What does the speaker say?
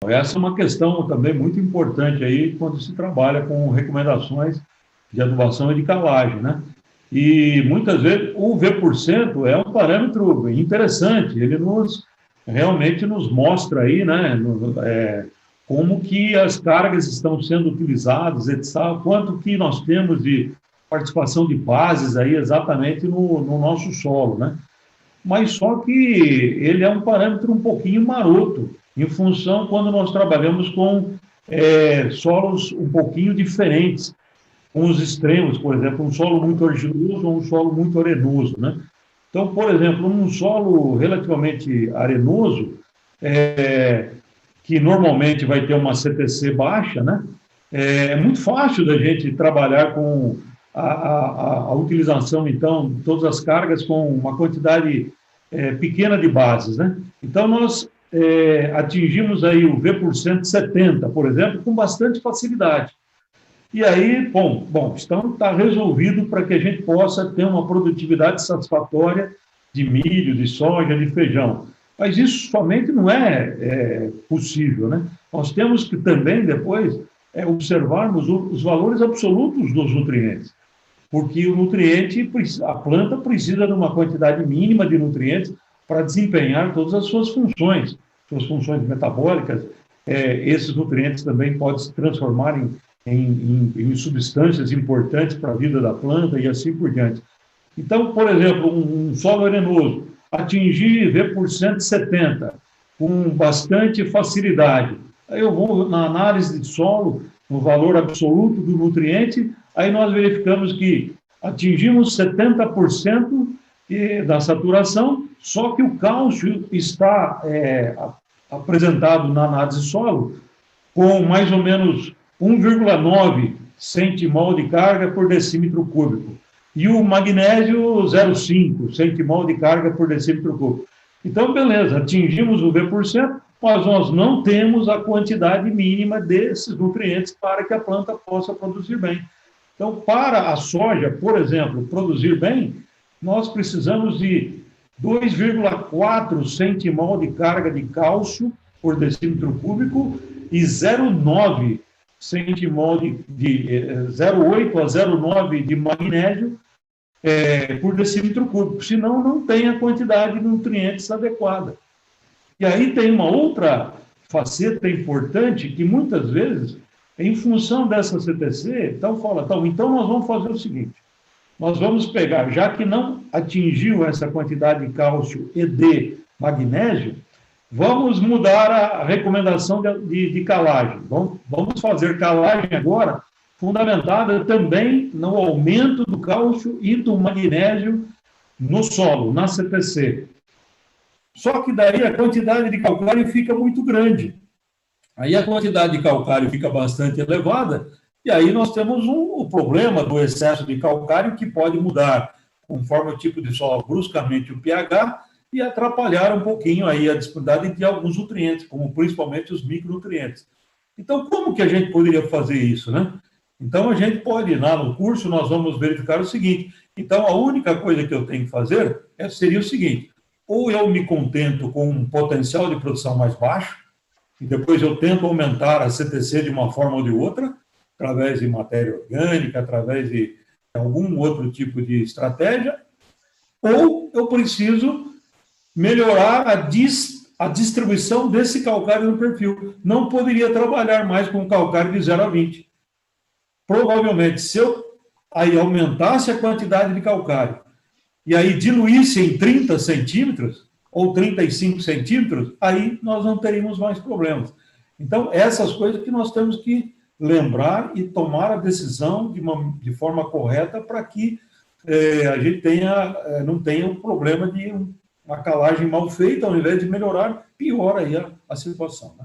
Essa é uma questão também muito importante aí quando se trabalha com recomendações de adubação e de calagem, né? E muitas vezes o V% é um parâmetro interessante, ele realmente nos mostra aí, né, como que as cargas estão sendo utilizadas, etc., quanto que nós temos de participação de bases aí exatamente no nosso solo, né? Mas só que ele é um parâmetro um pouquinho maroto, em função quando nós trabalhamos com solos um pouquinho diferentes, com os extremos, por exemplo, um solo muito argiloso ou um solo muito arenoso, né? Então, por exemplo, um solo relativamente arenoso, que normalmente vai ter uma CTC baixa, né? É muito fácil da gente trabalhar com a utilização, então, de todas as cargas com uma quantidade pequena de bases, né? Então, nós atingimos aí o V% 70, por exemplo, com bastante facilidade. E aí, bom, então está resolvido para que a gente possa ter uma produtividade satisfatória de milho, de soja, de feijão. Mas isso somente não é possível, né? Nós temos que também, depois, observarmos os valores absolutos dos nutrientes, porque o nutriente, a planta precisa de uma quantidade mínima de nutrientes para desempenhar todas as suas funções metabólicas. Esses nutrientes também podem se transformar em substâncias importantes para a vida da planta e assim por diante. Então, por exemplo, um solo arenoso, atingir V% 70 com bastante facilidade. Aí eu vou na análise de solo, no valor absoluto do nutriente, aí nós verificamos que atingimos 70% da saturação, só que o cálcio está apresentado na análise de solo com mais ou menos 1,9 centimol de carga por decímetro cúbico. E o magnésio, 0,5 centimol de carga por decímetro cúbico. Então, beleza, atingimos o V%, mas nós não temos a quantidade mínima desses nutrientes para que a planta possa produzir bem. Então, para a soja, por exemplo, produzir bem, nós precisamos de 2,4 centimol de carga de cálcio por decímetro cúbico e 0,9 centimol de 0,8 a 0,9 de magnésio por decímetro cúbico, senão não tem a quantidade de nutrientes adequada. E aí tem uma outra faceta importante que muitas vezes, em função dessa CTC, então nós vamos fazer o seguinte, nós vamos pegar, já que não atingiu essa quantidade de cálcio e de magnésio, vamos mudar a recomendação de calagem. Vamos fazer calagem agora, fundamentada também no aumento do cálcio e do magnésio no solo, na CTC. Só que daí a quantidade de calcário fica muito grande. Aí a quantidade de calcário fica bastante elevada, e aí nós temos o problema do excesso de calcário, que pode mudar, conforme o tipo de solo, bruscamente o pH, e atrapalhar um pouquinho aí a disponibilidade de alguns nutrientes, como principalmente os micronutrientes. Então, como que a gente poderia fazer isso, né? Então, a gente pode, lá no curso, nós vamos verificar o seguinte. Então, a única coisa que eu tenho que fazer seria o seguinte, ou eu me contento com um potencial de produção mais baixo, e depois eu tento aumentar a CTC de uma forma ou de outra, através de matéria orgânica, através de algum outro tipo de estratégia, ou eu preciso melhorar a distribuição desse calcário no perfil. Não poderia trabalhar mais com calcário de 0 a 20. Provavelmente, se eu aí aumentasse a quantidade de calcário e aí diluísse em 30 centímetros ou 35 centímetros, aí nós não teríamos mais problemas. Então, essas coisas que nós temos que lembrar e tomar a decisão de forma correta para que a gente não tenha o problema de uma calagem mal feita, ao invés de melhorar, piora aí a situação, né?